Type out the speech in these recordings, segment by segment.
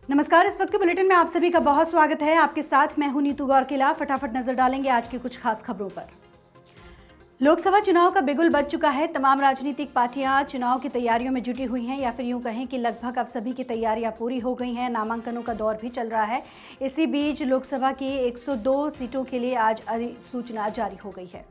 नमस्कार। इस वक्त के बुलेटिन में आप सभी का बहुत स्वागत है। आपके साथ मैं हूं नीतू गौरकिला। फटाफट नजर डालेंगे आज की कुछ खास खबरों पर। लोकसभा चुनाव का बिगुल बज चुका है। तमाम राजनीतिक पार्टियां चुनाव की तैयारियों में जुटी हुई हैं, या फिर यूं कहें कि लगभग अब सभी की तैयारियां पूरी हो गई हैं। नामांकनों का दौर भी चल रहा है। इसी बीच लोकसभा की 102 सीटों के लिए आज अधिसूचना जारी हो गई है।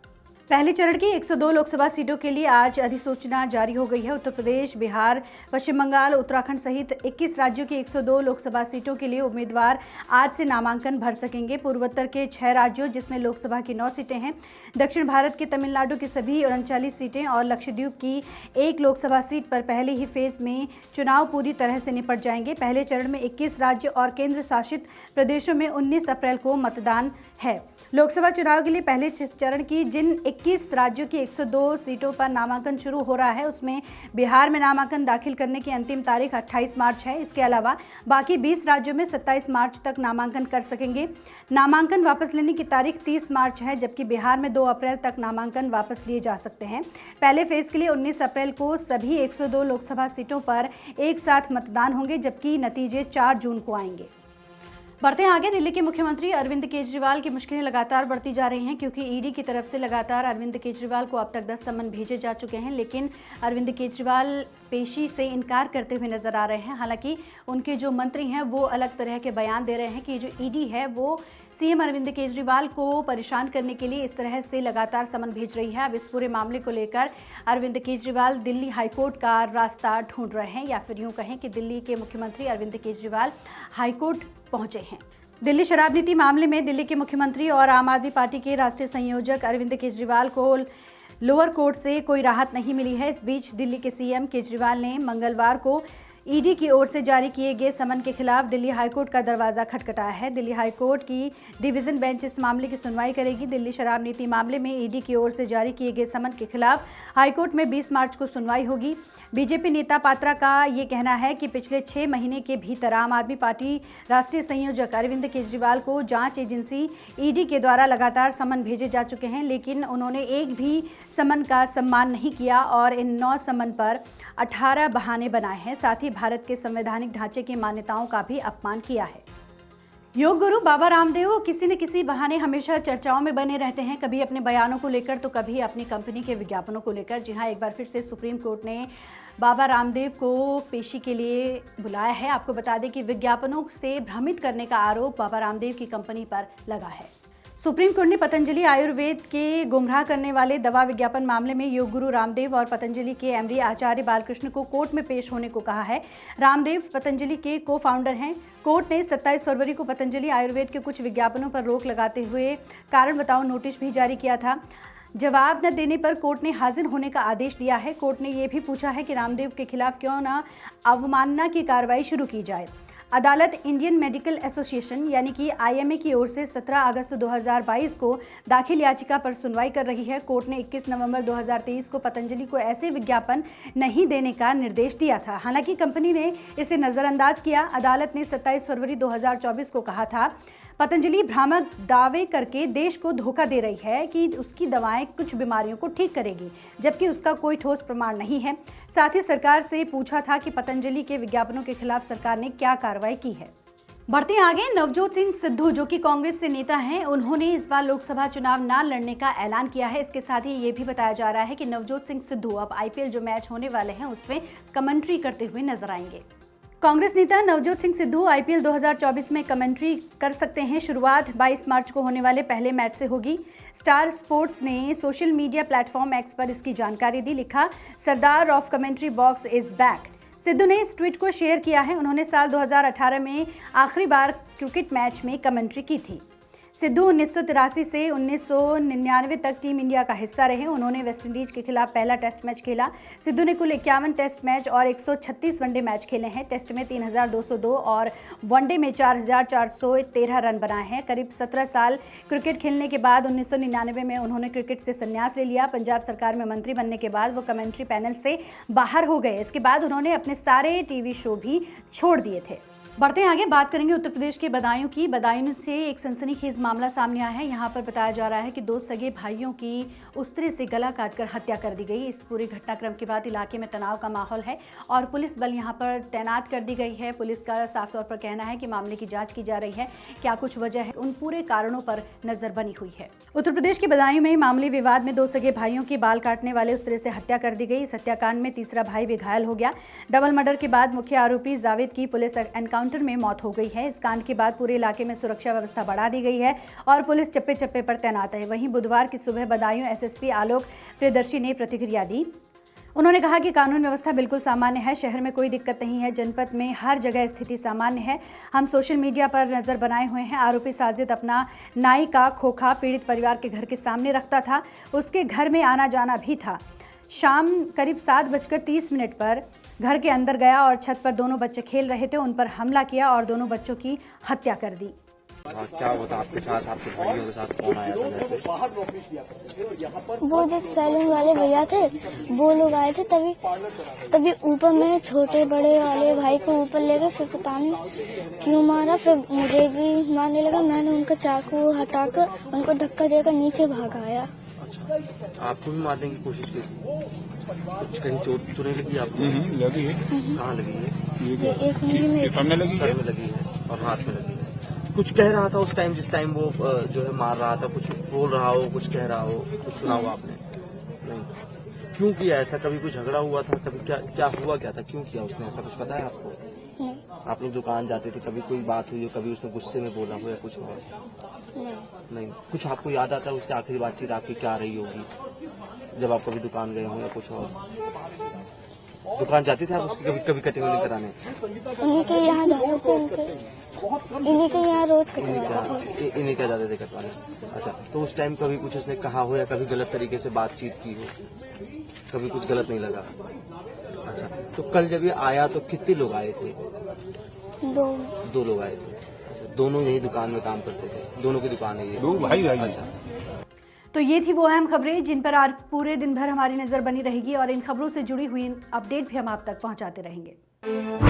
पहले चरण की 102 लोकसभा सीटों के लिए आज अधिसूचना जारी हो गई है। उत्तर प्रदेश, बिहार, पश्चिम बंगाल, उत्तराखंड सहित 21 राज्यों की 102 लोकसभा सीटों के लिए उम्मीदवार आज से नामांकन भर सकेंगे। पूर्वोत्तर के 6 राज्यों, जिसमें लोकसभा की 9 सीटें हैं, दक्षिण भारत के तमिलनाडु की सभी 39 सीटें और लक्षद्वीप की 1 लोकसभा सीट पर पहले ही फेज में चुनाव पूरी तरह से निपट जाएंगे। पहले चरण में 21 राज्य और केंद्र शासित प्रदेशों में 19 अप्रैल को मतदान है। लोकसभा चुनाव के लिए पहले चरण की जिन 21 राज्यों की 102 सीटों पर नामांकन शुरू हो रहा है, उसमें बिहार में नामांकन दाखिल करने की अंतिम तारीख 28 मार्च है। इसके अलावा बाकी 20 राज्यों में 27 मार्च तक नामांकन कर सकेंगे। नामांकन वापस लेने की तारीख 30 मार्च है, जबकि बिहार में 2 अप्रैल तक नामांकन वापस लिए जा सकते हैं। पहले फेज के लिए 19 अप्रैल को सभी 102 लोकसभा सीटों पर एक साथ मतदान होंगे, जबकि नतीजे 4 जून को आएंगे। बढ़ते हैं आगे। दिल्ली के मुख्यमंत्री अरविंद केजरीवाल की मुश्किलें लगातार बढ़ती जा रही हैं, क्योंकि ईडी की तरफ से लगातार अरविंद केजरीवाल को अब तक 10 सम्मन भेजे जा चुके हैं, लेकिन अरविंद केजरीवाल पेशी से इनकार करते हुए नजर आ रहे हैं। हालांकि उनके जो मंत्री हैं वो अलग तरह के बयान दे रहे हैं कि जो ईडी है वो सीएम अरविंद केजरीवाल को परेशान करने के लिए इस तरह से लगातार समन भेज रही है। अब इस पूरे मामले को लेकर अरविंद केजरीवाल दिल्ली हाईकोर्ट का रास्ता ढूंढ रहे हैं, या फिर यूं कहें कि दिल्ली के मुख्यमंत्री अरविंद केजरीवाल हाईकोर्ट पहुंचे हैं। दिल्ली शराब नीति मामले में दिल्ली के मुख्यमंत्री और आम आदमी पार्टी के राष्ट्रीय संयोजक अरविंद केजरीवाल को लोअर कोर्ट से कोई राहत नहीं मिली है। इस बीच दिल्ली के सीएम केजरीवाल ने मंगलवार को ईडी की ओर से जारी किए गए समन के खिलाफ दिल्ली हाईकोर्ट का दरवाजा खटखटाया है। दिल्ली हाईकोर्ट की डिवीजन बेंच इस मामले की सुनवाई करेगी। दिल्ली शराब नीति मामले में ईडी की ओर से जारी किए गए समन के खिलाफ हाईकोर्ट में 20 मार्च को सुनवाई होगी। बीजेपी नेता पात्रा का ये कहना है कि पिछले 6 महीने के भीतर आम आदमी पार्टी राष्ट्रीय संयोजक अरविंद केजरीवाल को जांच एजेंसी ईडी के द्वारा लगातार समन भेजे जा चुके हैं, लेकिन उन्होंने एक भी समन का सम्मान नहीं किया और इन 9 समन पर 18 बहाने बनाए हैं। साथ ही भारत के संवैधानिक ढांचे की मान्यताओं का भी अपमान किया है। योग गुरु बाबा रामदेव किसी न किसी बहाने हमेशा चर्चाओं में बने रहते हैं, कभी अपने बयानों को लेकर तो कभी अपनी कंपनी के विज्ञापनों को लेकर। जी हां, एक बार फिर से सुप्रीम कोर्ट ने बाबा रामदेव को पेशी के लिए बुलाया है। आपको बता दें कि विज्ञापनों से भ्रमित करने का आरोप बाबा रामदेव की कंपनी पर लगा है। सुप्रीम कोर्ट ने पतंजलि आयुर्वेद के गुमराह करने वाले दवा विज्ञापन मामले में योग गुरु रामदेव और पतंजलि के एमडी आचार्य बालकृष्ण को कोर्ट में पेश होने को कहा है। रामदेव पतंजलि के को फाउंडर हैं। कोर्ट ने 27 फरवरी को पतंजलि आयुर्वेद के कुछ विज्ञापनों पर रोक लगाते हुए कारण बताओ नोटिस भी जारी किया था। जवाब न देने पर कोर्ट ने हाजिर होने का आदेश दिया है। कोर्ट ने यह भी पूछा है कि रामदेव के खिलाफ क्यों न अवमानना की कार्रवाई शुरू की जाए। अदालत इंडियन मेडिकल एसोसिएशन यानी कि आईएमए की ओर से 17 अगस्त 2022 को दाखिल याचिका पर सुनवाई कर रही है। कोर्ट ने 21 नवंबर 2023 को पतंजलि को ऐसे विज्ञापन नहीं देने का निर्देश दिया था। हालांकि कंपनी ने इसे नज़रअंदाज किया। अदालत ने 27 फरवरी 2024 को कहा था, पतंजलि भ्रामक दावे करके देश को धोखा दे रही है कि उसकी दवाएं कुछ बीमारियों को ठीक करेगी, जबकि उसका कोई ठोस प्रमाण नहीं है। साथ ही सरकार से पूछा था कि पतंजलि के विज्ञापनों के खिलाफ सरकार ने क्या कार्रवाई की है। बढ़ते आगे। नवजोत सिंह सिद्धू, जो कि कांग्रेस से नेता हैं, उन्होंने इस बार लोकसभा चुनाव न लड़ने का ऐलान किया है। इसके साथ ही ये भी बताया जा रहा है कि नवजोत सिंह सिद्धू अब आईपीएल जो मैच होने वाले हैं उसमें कमेंट्री करते हुए नजर आएंगे। कांग्रेस नेता नवजोत सिंह सिद्धू आईपीएल 2024 में कमेंट्री कर सकते हैं। शुरुआत 22 मार्च को होने वाले पहले मैच से होगी। स्टार स्पोर्ट्स ने सोशल मीडिया प्लेटफॉर्म एक्स पर इसकी जानकारी दी। लिखा, Sardar of commentary box is back. Sidhu ने इस ट्वीट को शेयर किया है। उन्होंने साल 2018 में आखिरी बार क्रिकेट मैच में कमेंट्री की थी। सिद्धू 1983 से 1999 तक टीम इंडिया का हिस्सा रहे। उन्होंने वेस्टइंडीज के खिलाफ पहला टेस्ट मैच खेला। सिद्धू ने कुल 51 टेस्ट मैच और 136 वनडे मैच खेले हैं। टेस्ट में 3202 और वनडे में 4413 रन बनाए हैं। करीब 17 साल क्रिकेट खेलने के बाद 1999 में उन्होंने क्रिकेट से संन्यास ले लिया। पंजाब सरकार में मंत्री बनने के बाद वो कमेंट्री पैनल से बाहर हो गए। इसके बाद उन्होंने अपने सारे टीवी शो भी छोड़ दिए थे। बढ़ते हैं आगे, बात करेंगे उत्तर प्रदेश के बदायूं की। बदायूं से एक सनसनीखेज मामला सामने आया है। यहाँ पर बताया जा रहा है कि 2 सगे भाइयों की उस तरह से गला काटकर हत्या कर दी गई। इस पूरे घटनाक्रम के बाद इलाके में तनाव का माहौल है और पुलिस बल यहाँ पर तैनात कर दी गई है। पुलिस का साफ तौर पर कहना है कि मामले की जाँच की जा रही है, क्या कुछ वजह है, उन पूरे कारणों पर नजर बनी हुई है। उत्तर प्रदेश के बदायूं में मामूली विवाद में 2 सगे भाइयों की बाल काटने वाले उस तरह से हत्या कर दी गई। इस हत्याकांड में तीसरा भाई भी घायल हो गया। डबल मर्डर के बाद मुख्य आरोपी जावेद की पुलिस एनकाउंटर में मौत हो गई है। इस कांड के बाद पूरे इलाके में सुरक्षा व्यवस्था बढ़ा दी गई है और पुलिस चप्पे चप्पे पर तैनात है। वहीं बुधवार की सुबह बदायूं एसएसपी आलोक प्रियदर्शी ने प्रतिक्रिया दी। उन्होंने कहा कि कानून व्यवस्था बिल्कुल सामान्य है, शहर में कोई दिक्कत नहीं है, जनपद में हर जगह स्थिति सामान्य है। हम सोशल मीडिया पर नजर बनाए हुए हैं। आरोपी साजिद अपना नाई का खोखा पीड़ित परिवार के घर के सामने रखता था, उसके घर में आना जाना भी था। शाम करीब 7:30 पर घर के अंदर गया और छत पर दोनों बच्चे खेल रहे थे, उन पर हमला किया और दोनों बच्चों की हत्या कर दी। क्या होता आपके साथ, आपके भाइयों के साथ कौन आया था? वो जो सैलून वाले भैया थे वो लोग आए थे। तभी ऊपर में छोटे बड़े वाले भाई को ऊपर ले गए, फिर पता नहीं क्यों मारा, फिर मुझे भी मारने लगा। मैंने उनका चाकू हटाकर उनको धक्का देकर नीचे भागाया। आपको भी मारने की कोशिश की थी? कुछ कहीं चोट तो नहीं लगी आपको? लगी है। कहाँ लगी है? ये एक उंगली में, सामने लगी सर में लगी है और हाथ में लगी है। कुछ कह रहा था उस टाइम, जिस टाइम वो जो है मार रहा था, कुछ बोल रहा हो, कुछ कह रहा हो, कुछ सुना हो आपने? नहीं। क्यों किया ऐसा? कभी कुछ झगड़ा हुआ था? कभी क्या हुआ, क्या था, क्यों किया उसने ऐसा? कुछ पता है आपको? नहीं। आप लोग दुकान जाते थे, कभी कोई बात हुई हो, कभी उसने गुस्से में बोला हो या कुछ और? नहीं। कुछ आपको याद आता है उससे आखिरी बातचीत आपकी क्या रही होगी जब आप कभी दुकान गए हो या कुछ और? दुकान जाते थे आप उसकी कभी कटिंग कराने? उन्हीं के यहाँ जाते थे, इन्हीं के यहाँ रोज कटवाते थे। इन्हीं क्या जाते थे कटवाने? अच्छा, तो उस टाइम कभी कुछ उसने कहा हो या कभी गलत तरीके से बातचीत की हो? कभी कुछ गलत नहीं लगा? अच्छा, तो कल जब ये आया तो कितने लोग आए थे? 2 लोग आए थे। अच्छा, दोनों यही दुकान में काम करते थे? दोनों की दुकान है ये? 2 भाई। अच्छा, तो ये थी वो अहम खबरें जिन पर आज पूरे दिन भर हमारी नजर बनी रहेगी और इन खबरों से जुड़ी हुई अपडेट भी हम आप तक पहुंचाते रहेंगे।